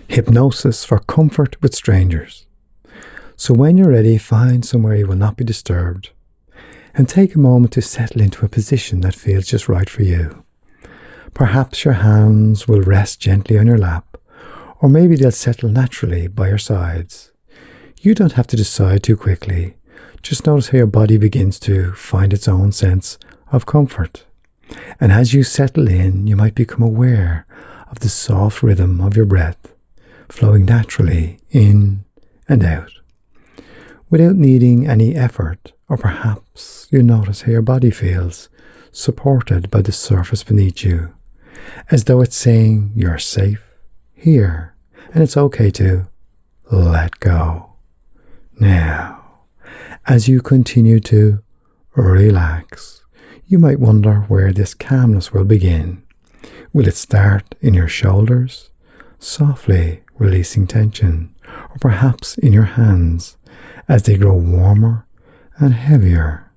Hypnosis for comfort with strangers. So when you're ready, find somewhere you will not be disturbed and take a moment to settle into a position that feels just right for you. Perhaps your hands will rest gently on your lap, or maybe they'll settle naturally by your sides. You don't have to decide too quickly. Just notice how your body begins to find its own sense of comfort. And as you settle in, you might become aware of the soft rhythm of your breath, flowing naturally in and out, without needing any effort. Or perhaps you notice how your body feels, supported by the surface beneath you, as though it's saying you're safe here, and it's okay to let go. Now, as you continue to relax, you might wonder where this calmness will begin. Will it start in your shoulders, softly releasing tension, or perhaps in your hands as they grow warmer and heavier,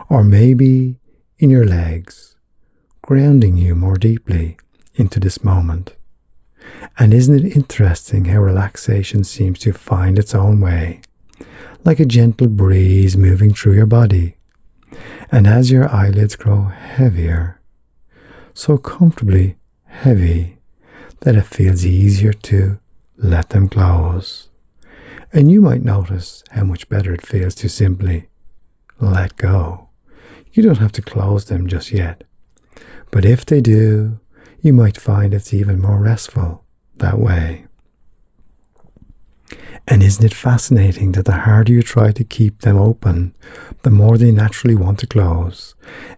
or maybe in your legs, grounding you more deeply into this moment? And isn't it interesting how relaxation seems to find its own way, like a gentle breeze moving through your body? And as your eyelids grow heavier, so comfortably heavy that it feels easier to let them close. And you might notice how much better it feels to simply let go. You don't have to close them just yet. But if they do, you might find it's even more restful that way. And isn't it fascinating that the harder you try to keep them open, the more they naturally want to close,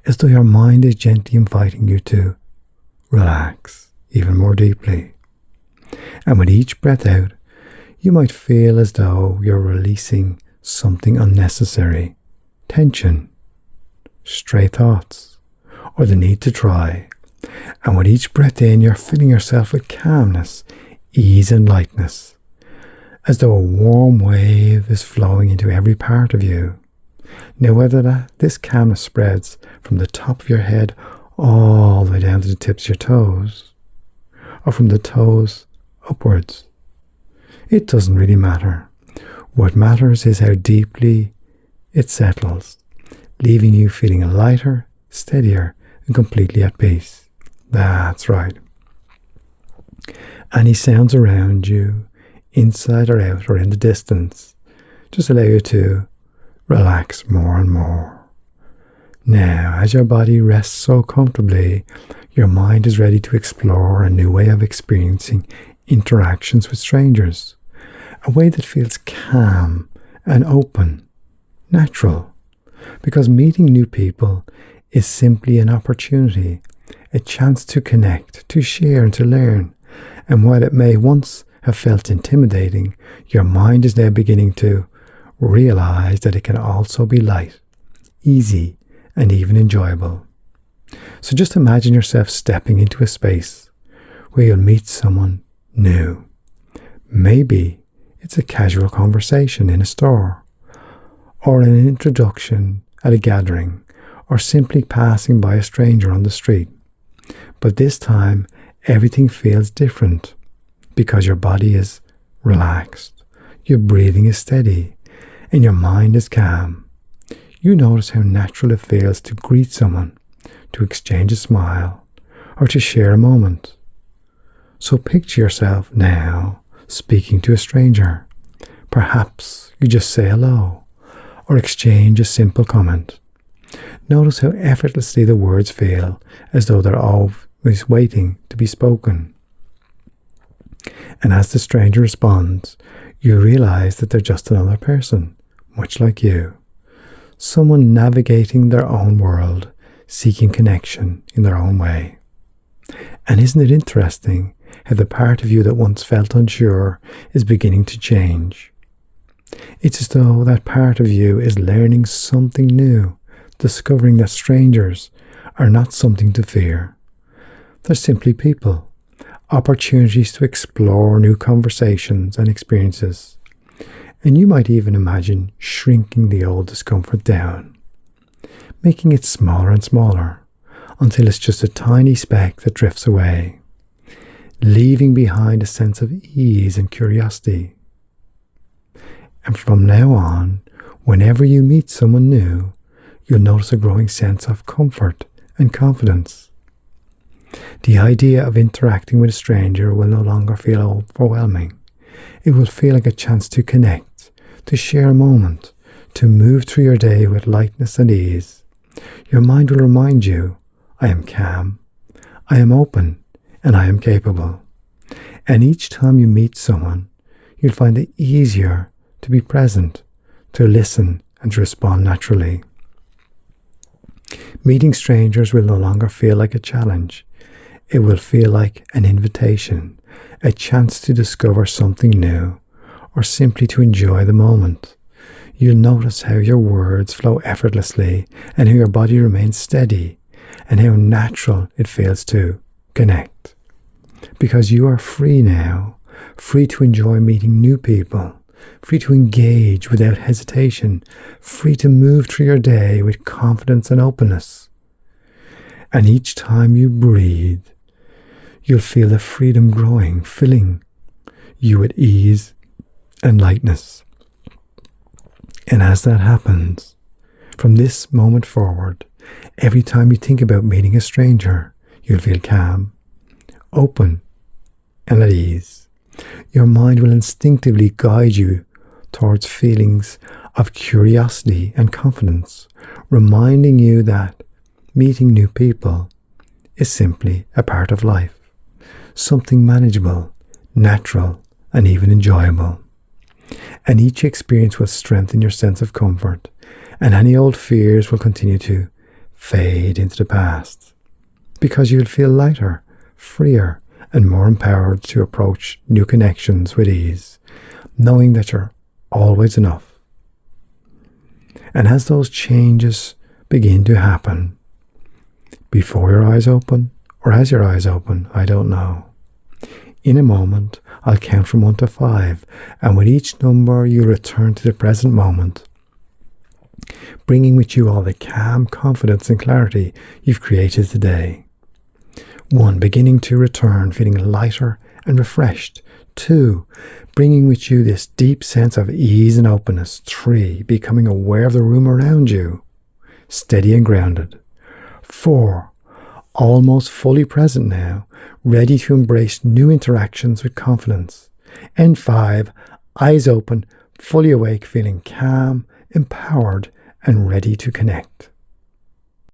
as though your mind is gently inviting you to relax even more deeply. And with each breath out, you might feel as though you're releasing something unnecessary, tension, stray thoughts, or the need to try. And with each breath in, you're filling yourself with calmness, ease and lightness, as though a warm wave is flowing into every part of you. Now, whether this calmness spreads from the top of your head all the way down to the tips of your toes, or from the toes upwards, it doesn't really matter. What matters is how deeply it settles, leaving you feeling lighter, steadier, and completely at peace. That's right. Any sounds around you, inside or out or in the distance, just allow you to relax more and more. Now, as your body rests so comfortably, your mind is ready to explore a new way of experiencing interactions with strangers, a way that feels calm and open, natural, because meeting new people is simply an opportunity, a chance to connect, to share and to learn. And while it may once have felt intimidating, your mind is now beginning to realize that it can also be light, easy, and even enjoyable. So just imagine yourself stepping into a space where you'll meet someone new. Maybe it's a casual conversation in a store, or an introduction at a gathering, or simply passing by a stranger on the street. But this time, everything feels different because your body is relaxed, your breathing is steady, and your mind is calm. You notice how natural it feels to greet someone, to exchange a smile, or to share a moment. So picture yourself now speaking to a stranger. Perhaps you just say hello, or exchange a simple comment. Notice how effortlessly the words feel, as though they're always waiting to be spoken. And as the stranger responds, you realize that they're just another person, much like you. Someone navigating their own world, seeking connection in their own way. And isn't it interesting how the part of you that once felt unsure is beginning to change? It's as though that part of you is learning something new, discovering that strangers are not something to fear. They're simply people, opportunities to explore new conversations and experiences. And you might even imagine shrinking the old discomfort down, making it smaller and smaller, until it's just a tiny speck that drifts away, leaving behind a sense of ease and curiosity. And from now on, whenever you meet someone new, you'll notice a growing sense of comfort and confidence. The idea of interacting with a stranger will no longer feel overwhelming. It will feel like a chance to connect, to share a moment, to move through your day with lightness and ease. Your mind will remind you, I am calm, I am open, and I am capable. And each time you meet someone, you'll find it easier to be present, to listen, and to respond naturally. Meeting strangers will no longer feel like a challenge. It will feel like an invitation, a chance to discover something new, or simply to enjoy the moment. You'll notice how your words flow effortlessly and how your body remains steady and how natural it feels to connect. Because you are free now, free to enjoy meeting new people, free to engage without hesitation, free to move through your day with confidence and openness. And each time you breathe, you'll feel the freedom growing, filling you with ease and lightness. And as that happens, from this moment forward, every time you think about meeting a stranger, you'll feel calm, open, and at ease. Your mind will instinctively guide you towards feelings of curiosity and confidence, reminding you that meeting new people is simply a part of life, something manageable, natural, and even enjoyable. And each experience will strengthen your sense of comfort, and any old fears will continue to fade into the past, because you'll feel lighter, freer, and more empowered to approach new connections with ease, knowing that you're always enough. And as those changes begin to happen, before your eyes open, or as your eyes open, I don't know. In a moment, I'll count from 1 to 5, and with each number, you'll return to the present moment, bringing with you all the calm, confidence, and clarity you've created today. 1, beginning to return, feeling lighter and refreshed. 2, bringing with you this deep sense of ease and openness. 3, becoming aware of the room around you, steady and grounded. 4, almost fully present now, ready to embrace new interactions with confidence. And 5, eyes open, fully awake, feeling calm, empowered, and ready to connect.